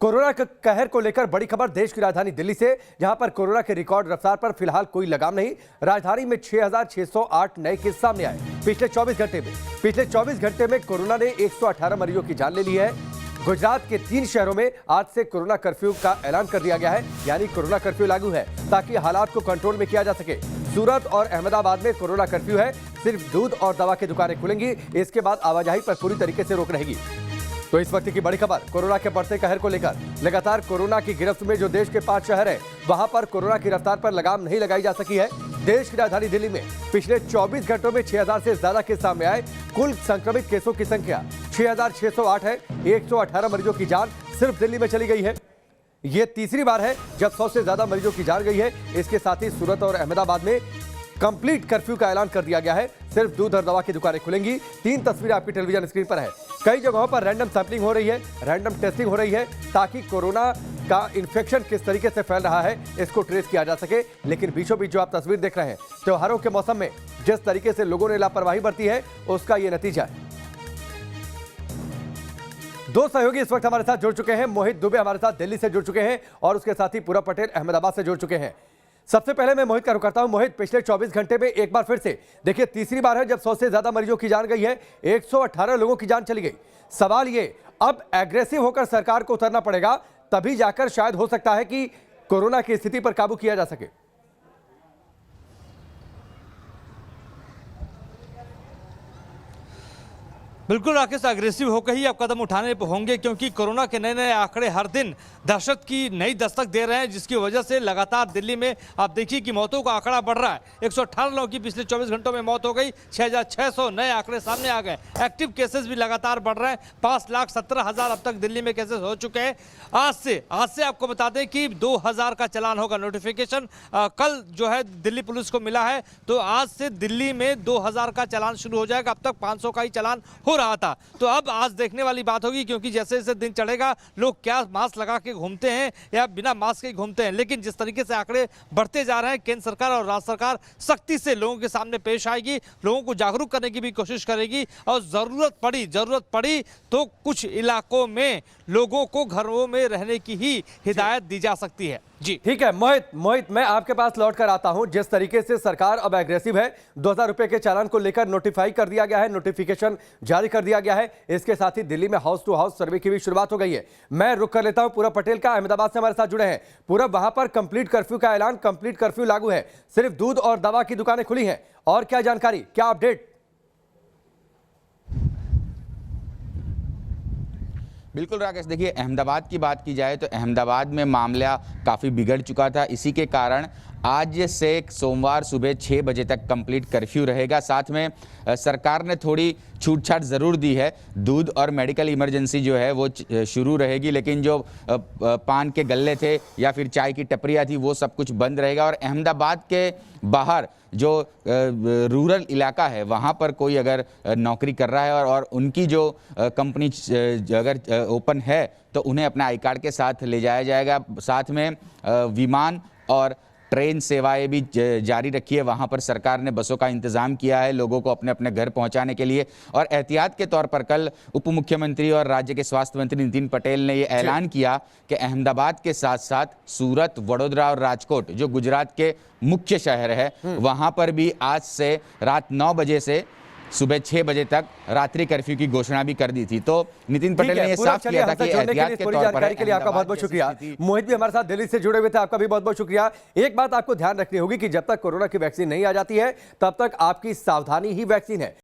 Corona के कहर को लेकर बड़ी खबर देश की राजधानी दिल्ली से, जहां पर कोरोना के रिकॉर्ड रफ्तार पर फिलहाल कोई लगाम नहीं। राजधानी में 6,608 नए केस सामने आए पिछले 24 घंटे में कोरोना ने 118 मरीजों की जान ले ली है। गुजरात के 3 शहरों में आज से कोरोना कर्फ्यू का ऐलान कर दिया गया है, यानी कोरोना कर्फ्यू लागू है ताकि हालात को कंट्रोल में किया जा सके। सूरत और अहमदाबाद में कोरोना कर्फ्यू है, सिर्फ दूध और दवा की दुकानें खुलेंगी। इसके बाद आवाजाही पर पूरी तरीके से रोक रहेगी। तो इस वक्त की बड़ी खबर कोरोना के बढ़ते कहर को लेकर। लगातार कोरोना की गिरफ्त में जो देश के 5 शहर हैं, वहां पर कोरोना की रफ्तार पर लगाम नहीं लगाई जा सकी है। देश की राजधानी दिल्ली में पिछले 24 घंटों में 6,000 से ज्यादा केस सामने आए। कुल संक्रमित केसों की संख्या 6,608 है। 118 मरीजों की जान सिर्फ दिल्ली में चली गई है। ये तीसरी बार है जब 100 से ज्यादा मरीजों की जान गई है। इसके साथ ही सूरत और अहमदाबाद में कंप्लीट कर्फ्यू का ऐलान कर दिया गया है। सिर्फ दूध और दवा की दुकानें खुलेंगी। 3 तस्वीरें आपकी टेलीविजन स्क्रीन पर है। कई जगहों पर रैंडम सैंपलिंग हो रही है, रैंडम टेस्टिंग हो रही है ताकि कोरोना का इन्फेक्शन किस तरीके से फैल रहा है इसको ट्रेस किया जा सके। लेकिन बीचों बीच जो आप तस्वीर देख रहे हैं, त्योहारों के मौसम में जिस तरीके से लोगों ने लापरवाही बरती है, उसका यह नतीजा है। 2 सहयोगी इस वक्त हमारे साथ जुड़ चुके हैं। मोहित दुबे हमारे साथ दिल्ली से जुड़ चुके हैं और उसके साथ ही पूरब पटेल अहमदाबाद से जुड़ चुके हैं। सबसे पहले मैं मोहित का रुख करता हूं। मोहित, पिछले 24 घंटे में एक बार फिर से देखिए तीसरी बार है जब 100 से ज्यादा मरीजों की जान गई है। 118 लोगों की जान चली गई। सवाल ये, अब एग्रेसिव होकर सरकार को उतरना पड़ेगा, तभी जाकर शायद हो सकता है कि कोरोना की स्थिति पर काबू किया जा सके। बिल्कुल राकेश, अग्रेसिव होकर ही अब कदम उठाने होंगे, क्योंकि कोरोना के नए नए आंकड़े हर दिन दहशत की नई दस्तक दे रहे हैं, जिसकी वजह से लगातार दिल्ली में आप देखिए कि मौतों का आंकड़ा बढ़ रहा है। 118 लोगों की पिछले 24 घंटों में मौत हो गई। 6,600 नए आंकड़े सामने आ गए। एक्टिव केसेस भी लगातार बढ़ रहे हैं। 5,17,000 अब तक दिल्ली में केसेस हो चुके हैं। आज से आपको बता दें कि 2,000 का चालान होगा। नोटिफिकेशन कल जो है दिल्ली पुलिस को मिला है, तो आज से दिल्ली में 2,000 का चालान शुरू हो जाएगा। अब तक 500 का ही चालान हो रहा था। तो अब आज देखने वाली बात होगी, क्योंकि जैसे जैसे दिन चढ़ेगा लोग क्या मास्क लगा के घूमते हैं या बिना मास्क के घूमते हैं। लेकिन जिस तरीके से आंकड़े बढ़ते जा रहे हैं, केंद्र सरकार और राज्य सरकार सख्ती से लोगों के सामने पेश आएगी, लोगों को जागरूक करने की भी कोशिश करेगी और जरूरत पड़ी तो कुछ इलाकों में लोगों को घरों में रहने की ही हिदायत दी जा सकती है। जी ठीक है मोहित, मैं आपके पास लौट कर आता हूं। जिस तरीके से सरकार अब एग्रेसिव है, 2,000 रुपए के चालान को लेकर नोटिफाई कर दिया गया है, नोटिफिकेशन जारी कर दिया गया है। इसके साथ ही दिल्ली में हाउस टू हाउस सर्वे की भी शुरुआत हो गई है। मैं रुक कर लेता हूं पूरब पटेल का, अहमदाबाद से हमारे साथ जुड़े हैं। पूरब, वहां पर कंप्लीट कर्फ्यू का ऐलान, कंप्लीट कर्फ्यू लागू है, सिर्फ दूध और दवा की दुकानें खुली हैं। और क्या जानकारी, क्या अपडेट? बिल्कुल राकेश, देखिए अहमदाबाद की बात की जाए तो अहमदाबाद में मामला काफ़ी बिगड़ चुका था। इसी के कारण आज से सोमवार सुबह 6 बजे तक कंप्लीट कर्फ्यू रहेगा। साथ में सरकार ने थोड़ी छूट छाट ज़रूर दी है। दूध और मेडिकल इमरजेंसी जो है वो शुरू रहेगी, लेकिन जो पान के गल्ले थे या फिर चाय की टपरियाँ थी वो सब कुछ बंद रहेगा। और अहमदाबाद के बाहर जो रूरल इलाका है वहाँ पर कोई अगर नौकरी कर रहा है और उनकी जो कंपनी अगर ओपन है तो उन्हें अपना आई कार्ड के साथ ले जाया जाएगा। साथ में विमान और ट्रेन सेवाएं भी जारी रखी है। वहाँ पर सरकार ने बसों का इंतजाम किया है लोगों को अपने अपने घर पहुँचाने के लिए। और एहतियात के तौर पर कल उप मुख्यमंत्री और राज्य के स्वास्थ्य मंत्री नितिन पटेल ने ये ऐलान किया कि अहमदाबाद के साथ साथ सूरत, वडोदरा और राजकोट जो गुजरात के मुख्य शहर है, वहाँ पर भी आज से रात 9 बजे से सुबह 6 बजे तक रात्रि कर्फ्यू की घोषणा भी कर दी थी। तो नितिन पटेल ने यह साफ किया था कि एहतियात के तौर पर के लिए आपका बहुत बहुत शुक्रिया। मोहित भी हमारे साथ दिल्ली से जुड़े हुए थे, आपका भी बहुत बहुत शुक्रिया। एक बात आपको ध्यान रखनी होगी कि जब तक कोरोना की वैक्सीन नहीं आ जाती है, तब तक आपकी सावधानी ही वैक्सीन है।